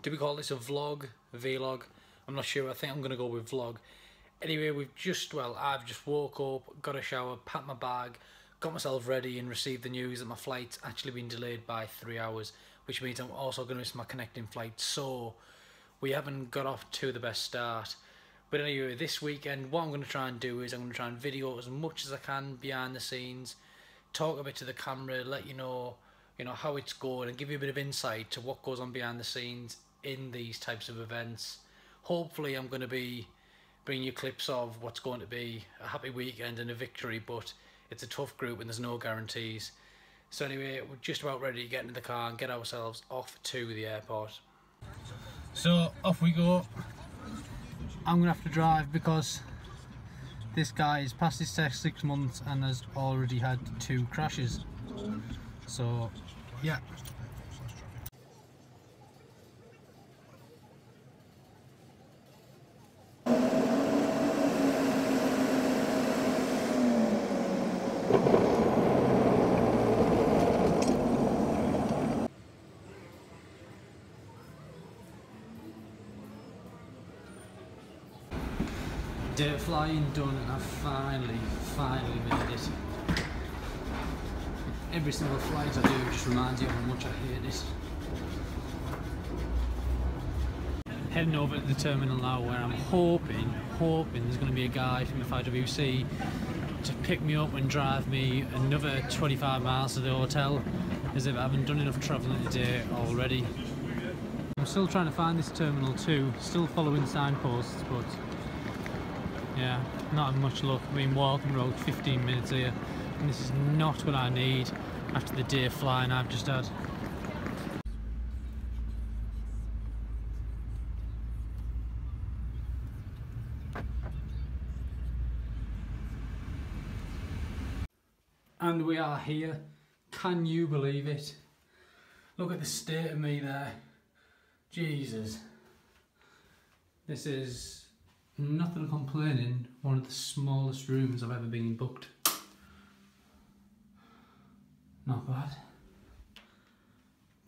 Do we call this a vlog, a vlog? I'm not sure. I think I'm going to go with vlog. Anyway, I've just woke up, got a shower, packed my bag, got myself ready and received the news that my flight's actually been delayed by 3 hours, which means I'm also going to miss my connecting flight. So we haven't got off to the best start. But anyway, this weekend, what I'm going to try and do is I'm going to try and video as much as I can behind the scenes, talk a bit to the camera, let you know how it's going, and give you a bit of insight to what goes on behind the scenes in these types of events. Hopefully, I'm going to be bringing you clips of what's going to be a happy weekend and a victory, but it's a tough group and there's no guarantees. So anyway, we're just about ready to get into the car and get ourselves off to the airport. So off we go. I'm gonna have to drive because this guy is past his test 6 months and has already had 2 crashes. So yeah. Day of flying done, and I've finally made it. Every single flight I do just reminds you of how much I hate it. Heading over to the terminal now, where I'm hoping there's going to be a guy from the Fiwc to pick me up and drive me another 25 miles to the hotel, as if I haven't done enough travelling today already. I'm still trying to find this terminal too, still following signposts, but yeah, not much luck. I've been walking about 15 minutes here, and this is not what I need after the day of flying I've just had. And we are here. Can you believe it? Look at the state of me there. Jesus. This is nothing complaining, one of the smallest rooms I've ever been booked. Not bad.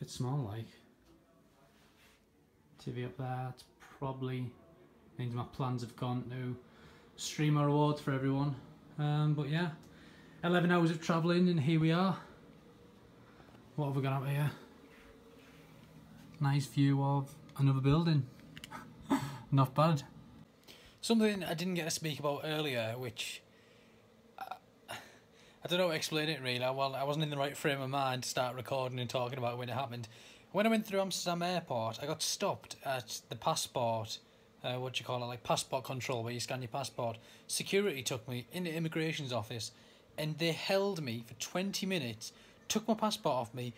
Bit small like. TV up there, it's probably means my plans have gone to streamer awards for everyone. But yeah, 11 hours of travelling and here we are. What have we got out here? Nice view of another building. Not bad. Something I didn't get to speak about earlier, which I don't know how to explain it really. Well, I wasn't in the right frame of mind to start recording and talking about when it happened. When I went through Amsterdam Airport, I got stopped at the passport, like passport control, where you scan your passport. Security took me in the immigration's office and they held me for 20 minutes, took my passport off me,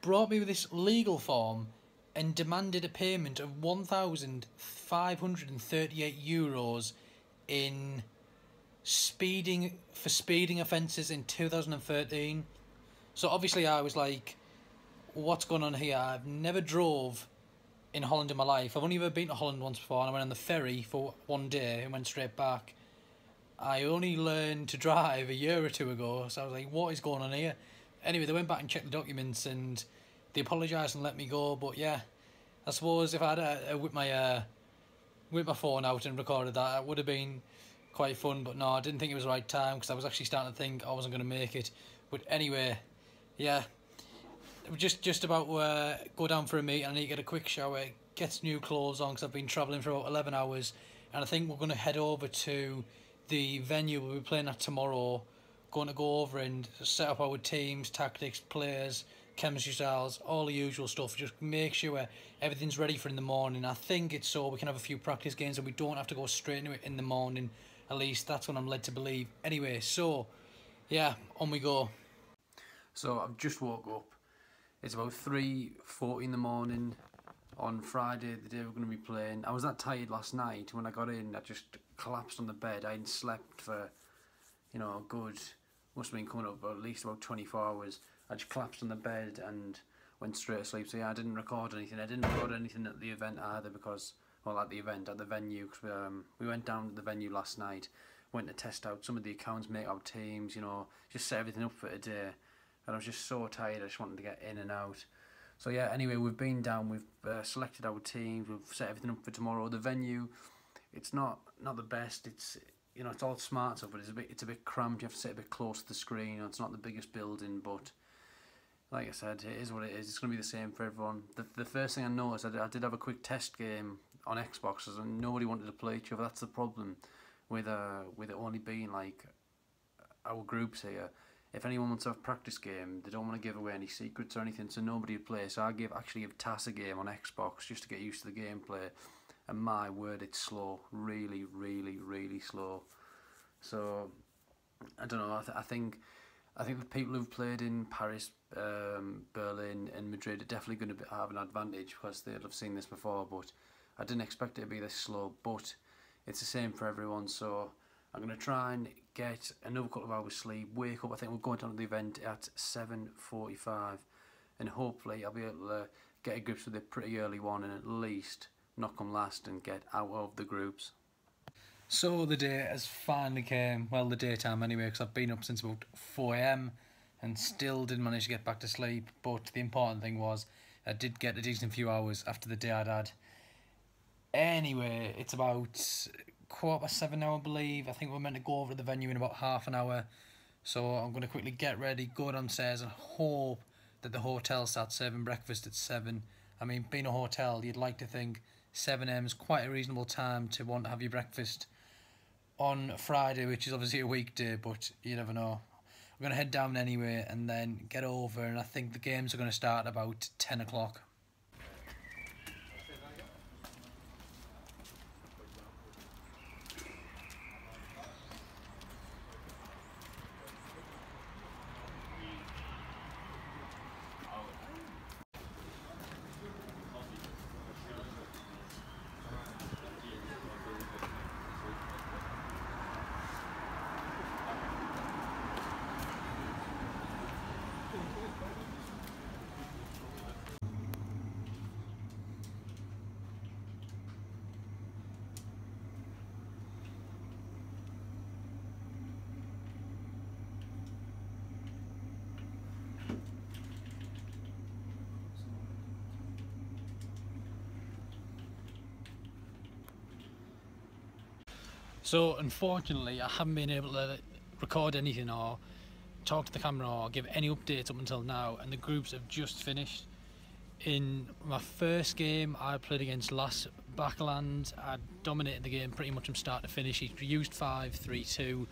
brought me with this legal form and demanded a payment of €1,538 in speeding offences in 2013. So obviously I was like, what's going on here? I've never drove in Holland in my life. I've only ever been to Holland once before, and I went on the ferry for one day and went straight back. I only learned to drive a year or two ago, so I was like, what is going on here? Anyway, they went back and checked the documents and they apologised and let me go. But yeah, I suppose if I had whipped my phone out and recorded that, it would have been quite fun. But no, I didn't think it was the right time because I was actually starting to think I wasn't going to make it. But anyway, yeah, just about go down for a meet, and I need to get a quick shower, get some new clothes on because I've been travelling for about 11 hours, and I think we're going to head over to the venue we'll be playing at tomorrow. Going to go over and set up our teams, tactics, players, chemistry styles, all the usual stuff. Just make sure everything's ready for in the morning. I think it's so we can have a few practice games and we don't have to go straight into it in the morning. At least that's what I'm led to believe. Anyway, so yeah, on we go. So I've just woke up. It's about 3:40 in the morning on Friday, the day we're going to be playing. I was that tired last night. When I got in, I just collapsed on the bed. I hadn't slept for, a good, must have been coming up at least about 24 hours. I just collapsed on the bed and went straight to sleep. So yeah, I didn't record anything. I didn't record anything at the event either because, well, at the venue, because we went down to the venue last night, went to test out some of the accounts, make our teams, just set everything up for today. And I was just so tired, I just wanted to get in and out. So yeah, anyway, we've been down, we've selected our teams, we've set everything up for tomorrow. The venue, it's not the best. It's, you know, it's all smart stuff, but it's a bit cramped. You have to sit a bit close to the screen. You know, it's not the biggest building, but like I said, it is what it is. It's going to be the same for everyone. The first thing I noticed, I did have a quick test game on Xboxes, and nobody wanted to play each other. That's the problem with it only being like our groups here. If anyone wants to have a practice game, they don't want to give away any secrets or anything, so nobody would play. So I actually give Tass a game on Xbox just to get used to the gameplay, and my word, it's slow, really, really, really slow. So I don't know. I think the people who've played in Paris, Berlin, and Madrid are definitely going to have an advantage because they'll have seen this before. But I didn't expect it to be this slow. But it's the same for everyone. So I'm going to try and get another couple of hours sleep, wake up. I think we're going down to the event at 7:45, and hopefully I'll be able to get a grips with it pretty early on, and at least not come last and get out of the groups. So the day has finally came, well, the daytime anyway, because I've been up since about 4 AM and still didn't manage to get back to sleep. But the important thing was I did get a decent few hours after the day I'd had. Anyway, it's about 7:15 now, I believe. I think we're meant to go over to the venue in about half an hour. So I'm going to quickly get ready, go downstairs, and hope that the hotel starts serving breakfast at 7. I mean, being a hotel, you'd like to think 7 AM is quite a reasonable time to want to have your breakfast on Friday, which is obviously a weekday, but you never know. We're going to head down anyway and then get over, and I think the games are going to start about 10 o'clock. So unfortunately I haven't been able to record anything or talk to the camera or give any updates up until now, and the groups have just finished. In my first game I played against Las Backland. I dominated the game pretty much from start to finish. He used 5-3-2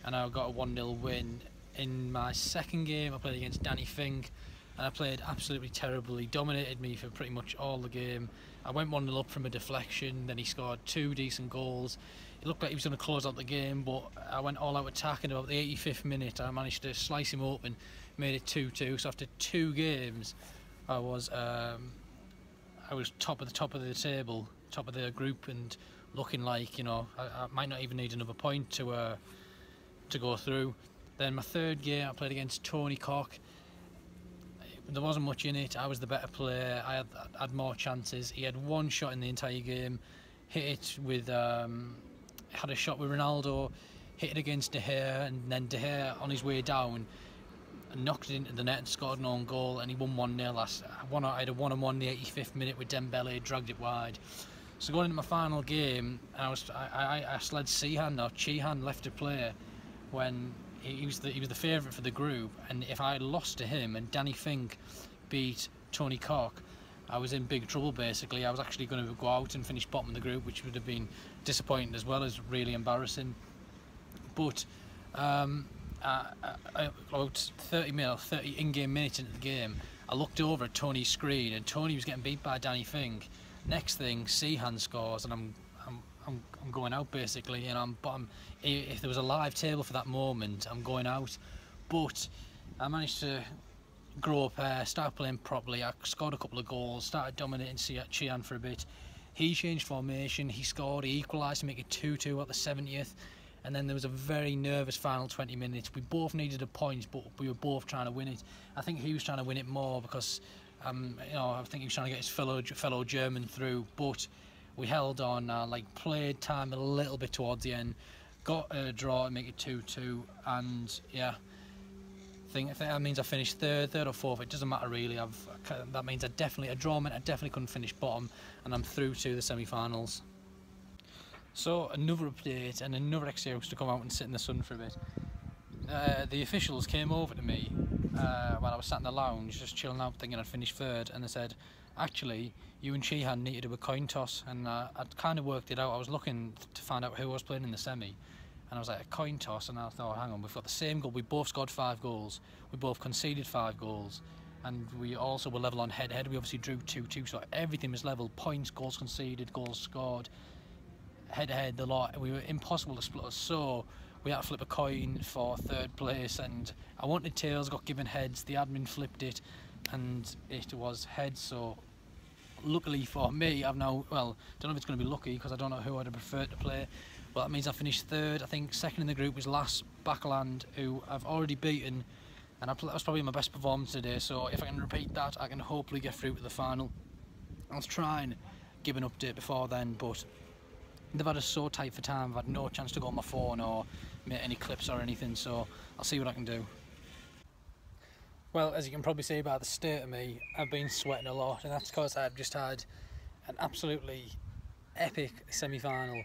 and I got a 1-0 win. In my second game I played against Danny Fink and I played absolutely terribly. He dominated me for pretty much all the game. I went 1-0 up from a deflection, then he scored 2 decent goals. It looked like he was going to close out the game, but I went all out attacking. About the 85th minute I managed to slice him open, made it 2-2. So after 2 games I was top of the table, top of the group, and looking like, you know, I might not even need another point to go through. Then my third game I played against Tony Cock. There wasn't much in it. I was the better player. I had more chances. He had 1 shot in the entire game. Hit it with had a shot with Ronaldo, hit it against De Gea, and then De Gea on his way down knocked it into the net and scored an own goal, and he won 1-0. I had a 1-on-1 in the 85th minute with Dembele, dragged it wide. So going into my final game, I slid Chihan left to play when he was the favourite for the group, and if I had lost to him and Danny Fink beat Tony Cock, I was in big trouble basically. I was actually going to go out and finish bottom of the group, which would have been disappointing as well as really embarrassing. But about 30 in-game minutes into the game, I looked over at Tony's screen and Tony was getting beat by Danny Fink. Next thing, Seahan scores and I'm going out basically, and I'm bottom. If there was a live table for that moment, I'm going out. But I managed to grow up, start playing properly. I scored a couple of goals, started dominating Chian for a bit. He changed formation, he scored, he equalised to make it 2-2 at the 70th, and then there was a very nervous final 20 minutes. We both needed a point, but we were both trying to win it. I think he was trying to win it more because you know, I think he was trying to get his fellow German through, but we held on, played time a little bit towards the end, got a draw and make it 2-2, and yeah, If that means I finished third or fourth, it doesn't matter really. That means a draw meant I definitely couldn't finish bottom, and I'm through to the semi-finals. So another update and another excuse to come out and sit in the sun for a bit. The officials came over to me while I was sat in the lounge just chilling out thinking I'd finished third, and they said, actually you and Sheehan need to do a coin toss, and I'd kind of worked it out. I was looking to find out who was playing in the semi, and I was like, a coin toss, and I thought, hang on, we've got the same goal, we both scored 5 goals, we both conceded 5 goals, and we also were level on head-to-head. We obviously drew 2-2, so everything was level, points, goals conceded, goals scored, head-to-head, the lot. We were impossible to split us, so we had to flip a coin for third place, and I wanted tails, got given heads, the admin flipped it, and it was heads. So luckily for me, I've now, well, don't know if it's going to be lucky because I don't know who I'd have preferred to play, but that means I finished third. I think second in the group was Last Backland, who I've already beaten, and that was probably my best performance today, so if I can repeat that, I can hopefully get through to the final. I was trying to give an update before then, but they've had us so tight for time, I've had no chance to go on my phone or make any clips or anything, so I'll see what I can do. Well, as you can probably see by the state of me, I've been sweating a lot, and that's because I've just had an absolutely epic semi-final.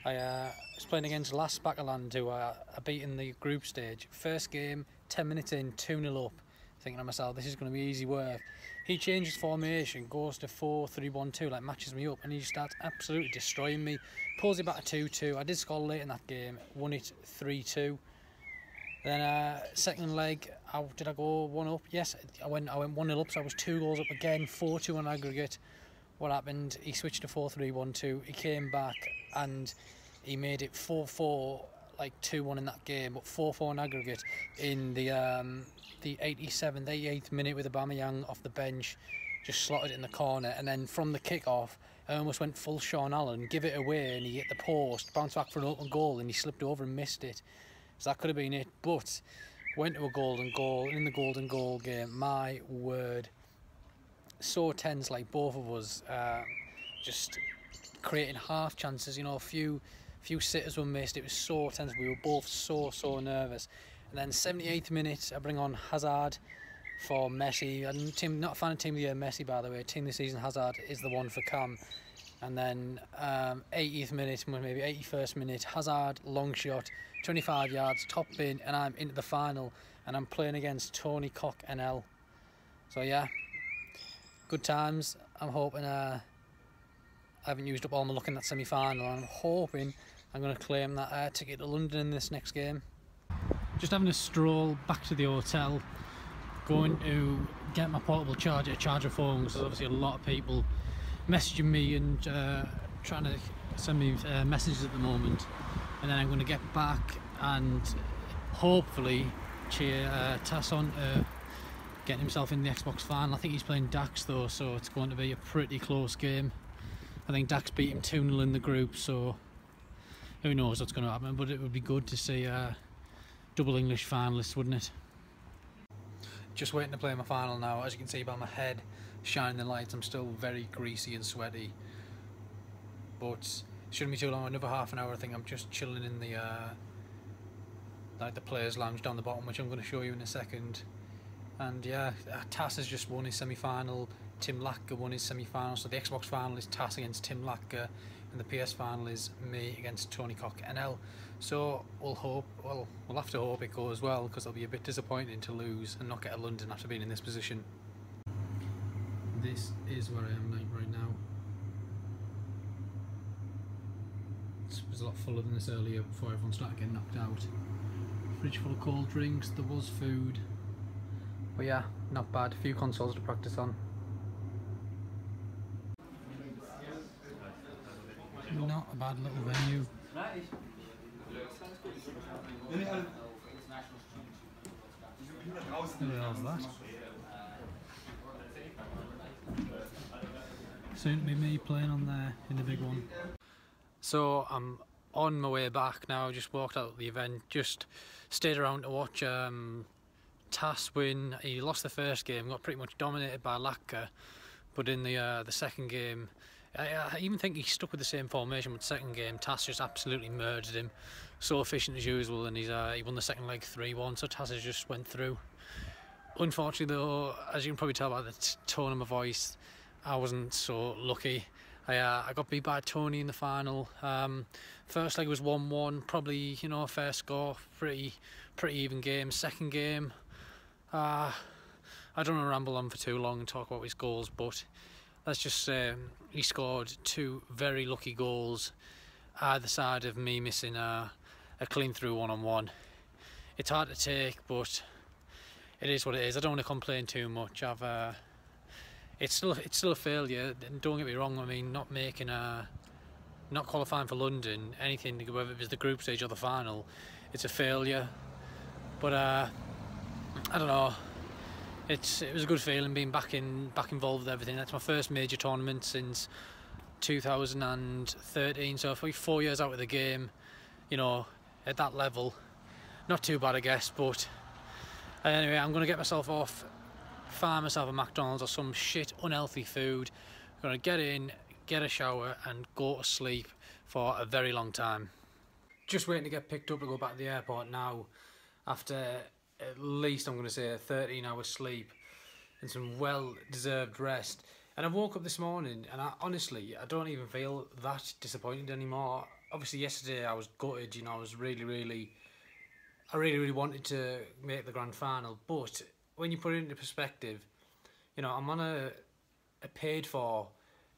I was playing against Last Backland, who I beat in the group stage. First game, 10 minutes in, 2-0 up, thinking to myself, this is going to be easy work. He changes formation, goes to 4-3-1-2, like matches me up, and he just starts absolutely destroying me. Pulls it back to 2-2. I did score late in that game, won it 3-2. Then second leg, did I go 1 up? Yes, I went 1-0 up, so I was 2 goals up again, 4-2 on aggregate. What happened? He switched to 4-3-1-2. He came back and he made it 4-4, like 2-1 in that game, but 4-4 on aggregate in the 87th, 88th minute with Aubameyang off the bench, just slotted it in the corner, and then from the kick-off, I almost went full Sean Allen, give it away, and he hit the post, bounced back for an open goal, and he slipped over and missed it. So that could have been it, but went to a golden goal, and in the golden goal game, my word, so tense, like both of us, just creating half chances, you know, a few sitters were missed. It was so tense, we were both so nervous. And then 78th minute, I bring on Hazard for Messi. I'm not a fan of Team of the Year Messi, by the way. Team of the Season Hazard is the one for Cam. And then 80th minute, maybe 81st minute, Hazard, long shot, 25 yards, top bin, and I'm into the final. And I'm playing against Tony Cock NL. So yeah, good times. I'm hoping I haven't used up all my luck in that semi-final. I'm hoping I'm going to claim that ticket to London in this next game. Just having a stroll back to the hotel, going to get my portable charger phone, because there's obviously a lot of people messaging me and trying to send me messages at the moment, and then I'm going to get back and hopefully cheer Tass on getting himself in the Xbox final. I think he's playing Dax though, so it's going to be a pretty close game. I think Dax beat him 2-0 in the group, so who knows what's going to happen, but it would be good to see double English finalists, wouldn't it? Just waiting to play my final now. As you can see by my head shining the lights, I'm still very greasy and sweaty, but it shouldn't be too long. Another half an hour. I think I'm just chilling in the like the players lounge down the bottom, which I'm going to show you in a second. And yeah, Tass has just won his semi-final, Tim Latka won his semi-final, so the Xbox final is Tass against Tim Latka, and the PS final is me against Tony Cock NL. So we'll have to hope it goes well, because it'll be a bit disappointing to lose and not get to London after being in this position. This is where I am right now. It was a lot fuller than this earlier before everyone started getting knocked out. Fridge full of cold drinks, there was food. But yeah, not bad. A few consoles to practice on. Not a bad little venue. Who the hell's that? Soon to be me playing on there in the big one. So I'm on my way back now. I just walked out of the event, just stayed around to watch Tass win. He lost the first game, got pretty much dominated by Latka, but in the second game, I even think he stuck with the same formation, but the second game Tass just absolutely murdered him. So efficient as usual, and he won the second leg 3-1, so Tass just went through. Unfortunately though, as you can probably tell by the tone of my voice, I wasn't so lucky. I got beat by Tony in the final. First leg was 1-1, probably, you know, a fair score, pretty even game. Second game, I don't want to ramble on for too long and talk about his goals, but let's just say he scored 2 very lucky goals either side of me missing a clean through one-on-one. It's hard to take, but it is what it is. I don't want to complain too much. It's still a failure. Don't get me wrong. I mean, not qualifying for London, anything, whether it was the group stage or the final, it's a failure. But I don't know. It was a good feeling being back involved with everything. That's my first major tournament since 2013. So probably 4 years out of the game. You know, at that level, not too bad, I guess. But anyway, I'm gonna get myself off, find myself a McDonald's or some shit unhealthy food. I'm gonna get in, get a shower and go to sleep for a very long time. Just waiting to get picked up to go back to the airport now, after at least, I'm going to say, a 13-hour sleep and some well-deserved rest. And I woke up this morning and honestly, I don't even feel that disappointed anymore. Obviously yesterday I was gutted, you know, I really wanted to make the grand final, but when you put it into perspective, you know, I'm on a paid for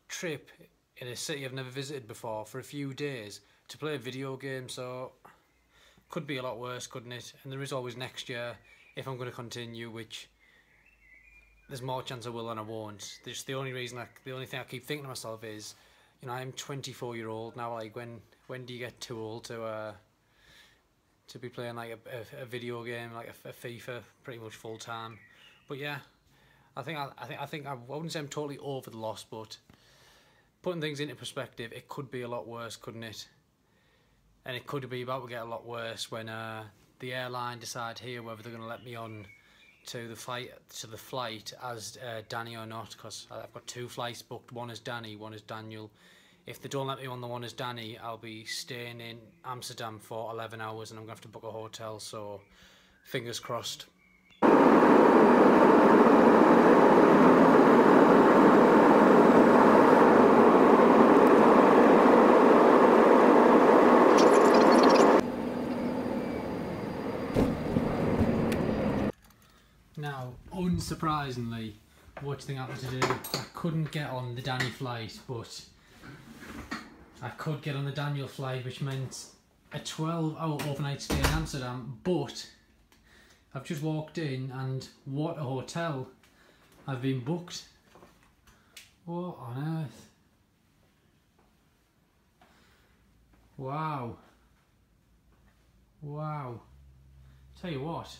trip in a city I've never visited before for a few days to play a video game, so could be a lot worse, couldn't it? And there is always next year if I'm going to continue, which there's more chance I will than I won't. Just the only thing I keep thinking to myself is, you know, I'm 24-year-old now. Like, when do you get too old to be playing like a video game, like a FIFA, pretty much full time? But yeah, I think I wouldn't say I'm totally over the loss, but putting things into perspective, it could be a lot worse, couldn't it? And it could be about to get a lot worse when the airline decide here whether they're going to let me on to the flight as Danny or not, because I've got 2 flights booked. One is Danny, one is Daniel. If they don't let me on the one as Danny, I'll be staying in Amsterdam for 11 hours and I'm going to have to book a hotel, so fingers crossed. Now, unsurprisingly, what do you think happened today? I couldn't get on the Danny flight, but I could get on the Daniel flight, which meant a 12-hour overnight stay in Amsterdam, but I've just walked in and what a hotel I've been booked. What on earth? Wow. Wow. Tell you what,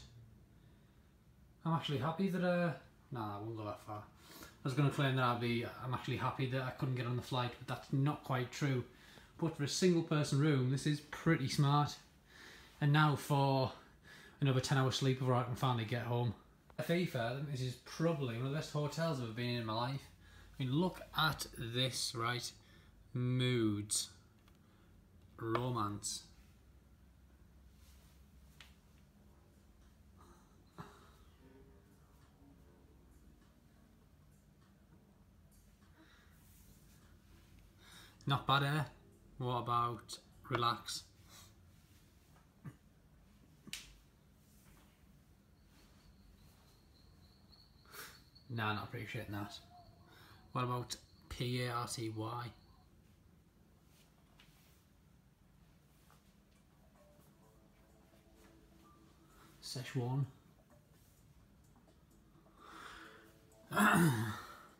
I'm actually happy that nah, I won't go that far. I was going to claim that I'm actually happy that I couldn't get on the flight, but that's not quite true. But for a single person room, this is pretty smart. And now for another 10-hour sleep before I can finally get home. FIFA, I think this is probably one of the best hotels I've ever been in my life. I mean, look at this, right? Moods. Romance. Not bad, eh? What about relax? Nah, not appreciating that. What about P-A-R-T-Y? Szechuan.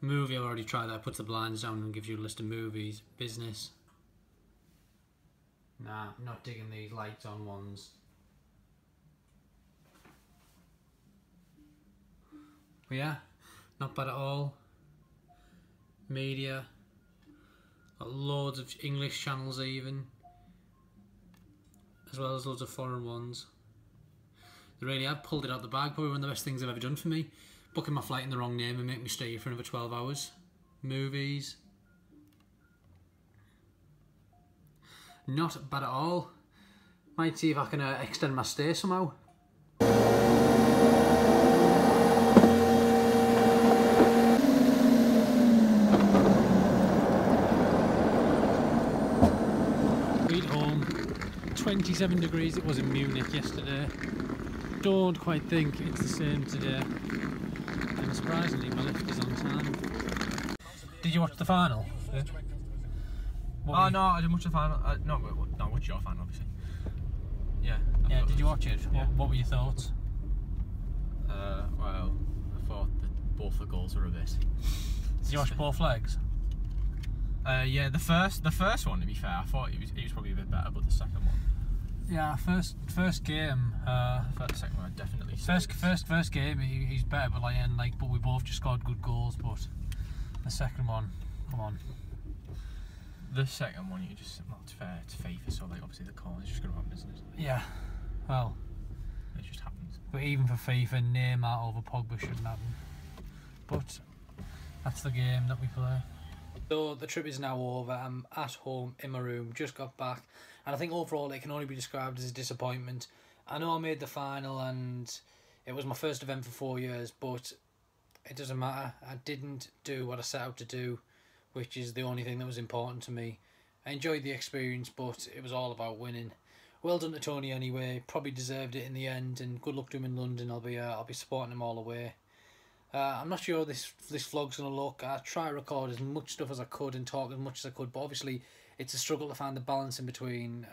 Movie, I've already tried that. Puts the blinds down and gives you a list of movies. Business. Nah, not digging these lights on ones. But yeah, not bad at all. Media. Got loads of English channels even. As well as loads of foreign ones. They really have pulled it out the bag. Probably one of the best things they've ever done for me. Booking my flight in the wrong name and make me stay for another 12 hours. Movies. Not bad at all. Might see if I can extend my stay somehow. 27 degrees it was in Munich yesterday. Don't quite think it's the same today. And surprisingly, my lift is on time. Did you watch the final? Yeah. Oh no, I didn't watch the final. No, watch your final, obviously. Yeah. Yeah, did you watch it? Yeah. What were your thoughts? Well, I thought that both the goals were a bit. Did you watch both legs? Yeah, the first one, to be fair, I thought he was probably a bit better, but the second one. Yeah, first game. I thought the second one definitely. First game, he's better, but but we both just scored good goals. But the second one, come on. The second one, you just it's fair. It's FIFA, so obviously the corner's just gonna happen, isn't it? Yeah, well, it just happens. But even for FIFA, Neymar over Pogba shouldn't happen. But that's the game that we play. So the trip is now over. I'm at home in my room, just got back, and I think overall it can only be described as a disappointment. I know I made the final and it was my first event for 4 years, but it doesn't matter. I didn't do what I set out to do, which is the only thing that was important to me. I enjoyed the experience, but it was all about winning. Well done to Tony anyway. Probably deserved it in the end, and good luck to him in London. I'll be supporting him all the way. I'm not sure how this vlog's gonna look. I try to record as much stuff as I could and talk as much as I could, but obviously it's a struggle to find the balance in between,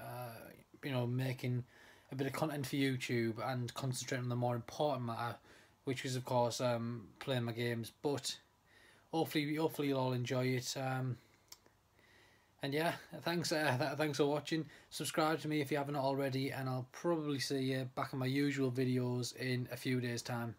making a bit of content for YouTube and concentrating on the more important matter, which is of course playing my games. But hopefully you'll all enjoy it. And yeah, thanks for watching. Subscribe to me if you haven't already, and I'll probably see you back in my usual videos in a few days' time.